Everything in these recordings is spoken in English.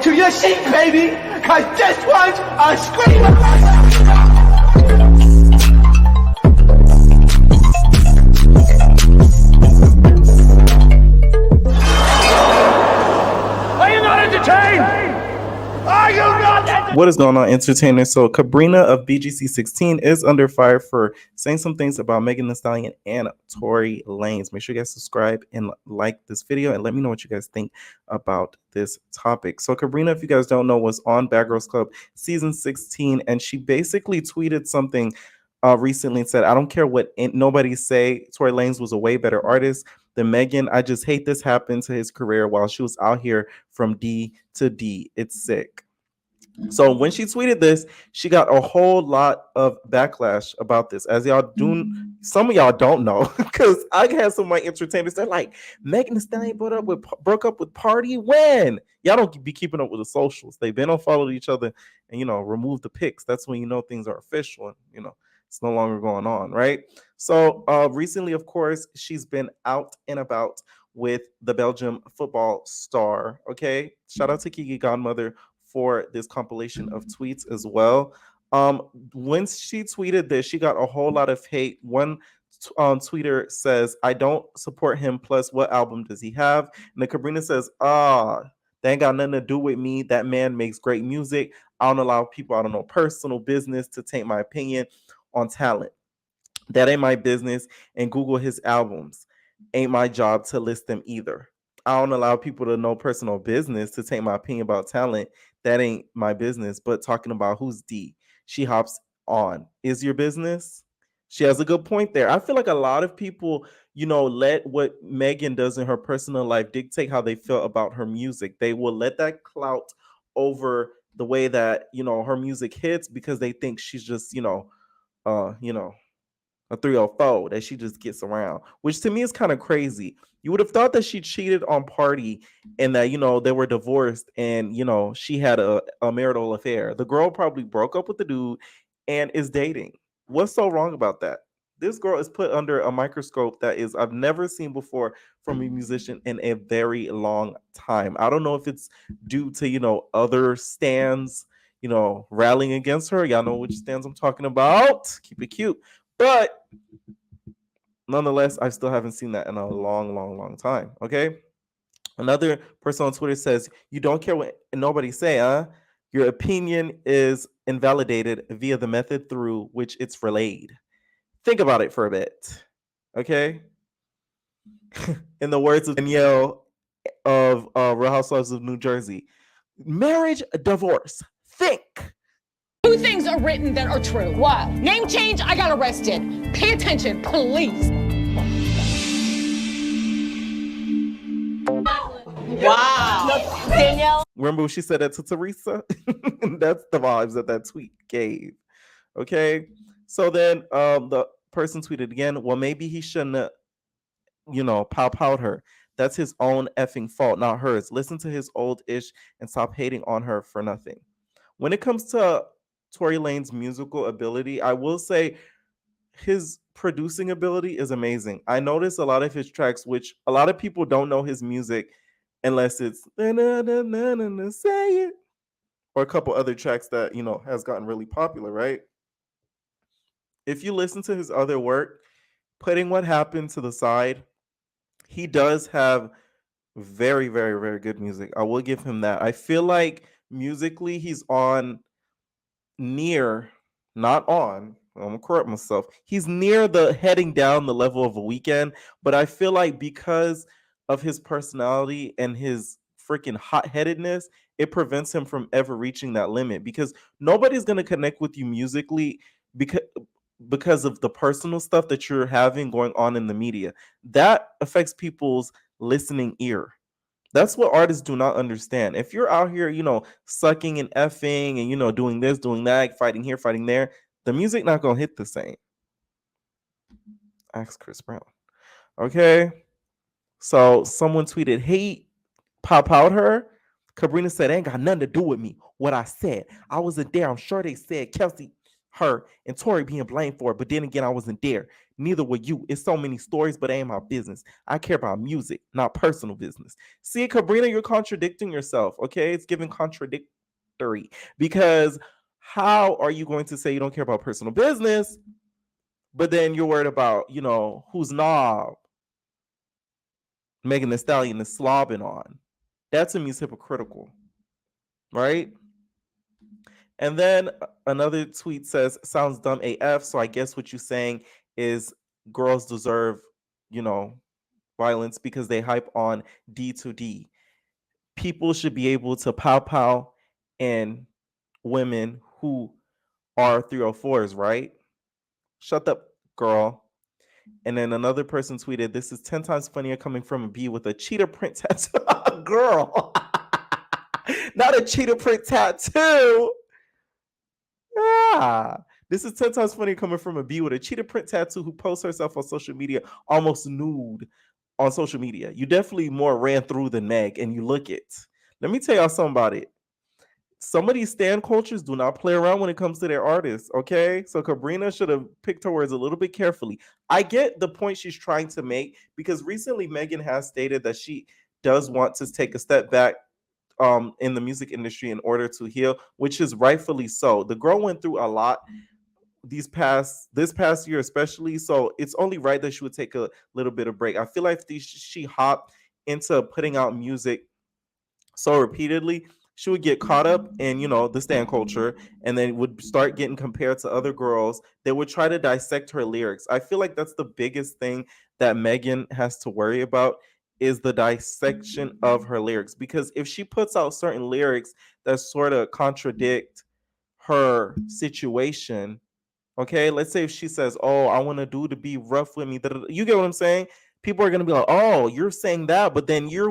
to your seat, baby, because this one's a screamer. Are you not entertained? Are you not entertained? What is going on, entertainers? So Kabrina of BGC16 is under fire for saying some things about Megan Thee Stallion and Tory Lanez. Make sure you guys subscribe and like this video and let me know what you guys think about this topic. So Kabrina, if you guys don't know, was on Bad Girls Club season 16, and she basically tweeted something recently and said, I don't care what nobody say, Tory Lanez was a way better artist than Megan. I just hate this happened to his career while she was out here from D to D. It's sick. So when she tweeted this, she got a whole lot of backlash about this. As y'all do, some of y'all don't know, because I had some of my entertainers. They're like, Megan Thee Stallion broke up with Party when? Y'all don't be keeping up with the socials. They've been unfollowed each other and removed the pics. That's when things are official and it's no longer going on, right? So recently, of course, she's been out and about with the Belgium football star. Okay, shout out to Kiki Godmother for this compilation of tweets as well. When she tweeted this, she got a whole lot of hate. One tweeter says, I don't support him, plus what album does he have? And then Kabrina says, that ain't got nothing to do with me. That man makes great music. I don't allow people, personal business to taint my opinion on talent. That ain't my business. And Google his albums. Ain't my job to list them either. I don't allow people to know personal business to take my opinion about talent. That ain't my business. But talking about who's D, she hops on. Is your business? She has a good point there. I feel like a lot of people, let what Megan does in her personal life dictate how they feel about her music. They will let that clout over the way that, her music hits because they think she's just, a 304 that she just gets around, which to me is kind of crazy. You would have thought that she cheated on Party and that, they were divorced and, she had a marital affair. The girl probably broke up with the dude and is dating. What's so wrong about that? This girl is put under a microscope that is I've never seen before from a musician in a very long time. I don't know if it's due to, other stands, rallying against her. Y'all know which stands I'm talking about. Keep it cute. But nonetheless, I still haven't seen that in a long time. Okay. Another person on Twitter says, you don't care what nobody say, huh? Your opinion is invalidated via the method through which it's relayed. Think about it for a bit. Okay. In the words of Danielle of Real Housewives of New Jersey, marriage, divorce. Think. Two things are written that are true. What? Name change, I got arrested. Pay attention, please. Wow. Danielle. Remember when she said that to Teresa? That's the vibes that tweet gave. Okay. So then the person tweeted again, well, maybe he shouldn't have, pow-powed her. That's his own effing fault, not hers. Listen to his old ish and stop hating on her for nothing. When it comes to Tory Lanez's musical ability, I will say his producing ability is amazing. I notice a lot of his tracks, which a lot of people don't know his music unless it's say it or a couple other tracks that has gotten really popular, right? If you listen to his other work, putting What Happened to the side, he does have very, very, very good music. I will give him that. I feel like musically he's on near, not on, I'm gonna correct myself. He's near the heading down the level of a Weekend, but I feel like because of his personality and his freaking hot-headedness, it prevents him from ever reaching that limit because nobody's gonna connect with you musically because of the personal stuff that you're having going on in the media. That affects people's listening ear. That's what artists do not understand. If you're out here, sucking and effing and, doing this, doing that, fighting here, fighting there, the music not going to hit the same. Ask Chris Brown. Okay. So someone tweeted, hey, pop out her. Kabrina said, ain't got nothing to do with me. What I said. I wasn't there. I'm sure they said, Kelsey. her and Tory being blamed for it, but then again, I wasn't there. Neither were you. It's so many stories, but it ain't my business. I care about music, not personal business. See, Kabrina, you're contradicting yourself, okay? It's giving contradictory because how are you going to say you don't care about personal business, but then you're worried about, who's knob Megan Thee Stallion is slobbing on? That to me is hypocritical, right? And then another tweet says, sounds dumb AF. So I guess what you're saying is girls deserve, violence because they hype on D2D. People should be able to pow pow and women who are 304s, right? Shut up, girl. And then another person tweeted, this is 10 times funnier coming from a B with a cheetah print tattoo. Girl. Not a cheetah print tattoo. Yeah. This is 10 times funnier coming from a B with a cheetah print tattoo who posts herself on social media almost nude on social media. You definitely more ran through than Meg, and you look it. Let me tell y'all something about it. Some of these stan cultures do not play around when it comes to their artists, okay? So Kabrina should have picked her words a little bit carefully. I get the point she's trying to make because recently Megan has stated that she does want to take a step back in the music industry in order to heal, which is rightfully so. The girl went through a lot this past year especially, so it's only right that she would take a little bit of break. I feel like she hopped into putting out music so repeatedly, she would get caught up in the stan culture, and then would start getting compared to other girls that would try to dissect her lyrics. I feel like that's the biggest thing that Megan has to worry about, is the dissection of her lyrics, because if she puts out certain lyrics that sort of contradict her situation, okay, let's say if she says, oh, I want a dude to be rough with me, you get what I'm saying? People are gonna be like, oh, you're saying that, but then you're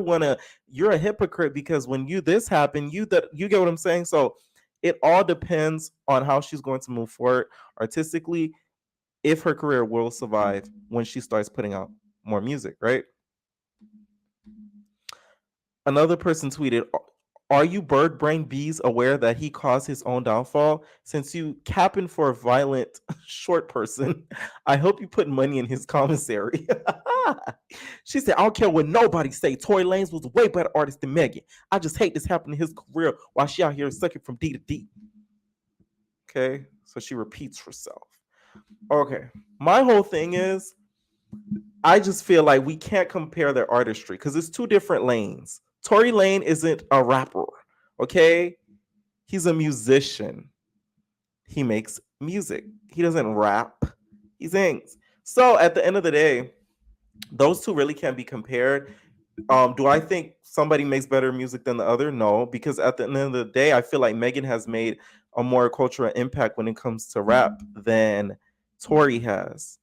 a hypocrite because when this happened, you get what I'm saying? So it all depends on how she's going to move forward artistically, if her career will survive when she starts putting out more music, right? Another person tweeted, are you bird brain bees aware that he caused his own downfall? Since you capping for a violent short person, I hope you put money in his commissary. She said, I don't care what nobody say. Tory Lanez was a way better artist than Megan. I just hate this happening in his career while she out here sucking from D to D. Okay, so she repeats herself. Okay, my whole thing is, I just feel like we can't compare their artistry because it's two different lanes. Tory Lanez isn't a rapper, okay? He's a musician. He makes music. He doesn't rap. He sings. So at the end of the day, those two really can't be compared. Do I think somebody makes better music than the other? No, because at the end of the day, I feel like Megan has made a more cultural impact when it comes to rap than Tory has.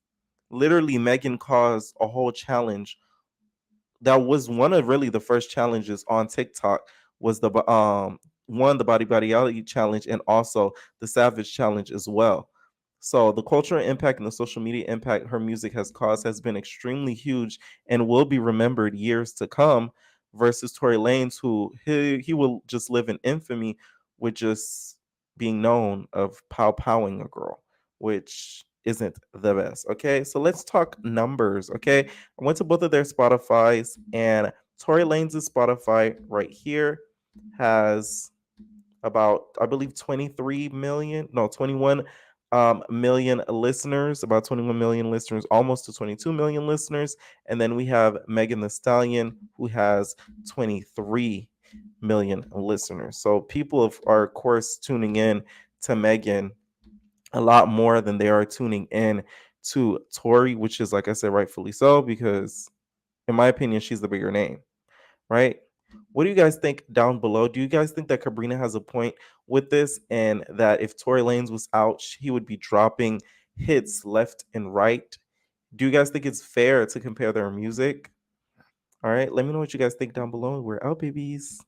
Literally, Megan caused a whole challenge. That was one of really the first challenges on TikTok, was the Body Body challenge, and also the Savage challenge as well. So the cultural impact and the social media impact her music has caused has been extremely huge and will be remembered years to come, versus Tory Lanez, who he will just live in infamy with just being known of powing a girl, which isn't the best. Okay, so let's talk numbers. Okay, I went to both of their Spotify's, and Tory Lanez's Spotify right here has about, I believe, 21 million listeners, about 21 million listeners, almost to 22 million listeners. And then we have Megan Thee Stallion, who has 23 million listeners. So people are, of course, tuning in to Megan a lot more than they are tuning in to Tory, which is, like I said, rightfully so, because in my opinion, she's the bigger name, right? What do you guys think down below? Do you guys think that Kabrina has a point with this, and that if Tory Lanez was out, he would be dropping hits left and right? Do you guys think it's fair to compare their music? All right, let me know what you guys think down below. We're out, babies.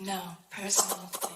No personal thing.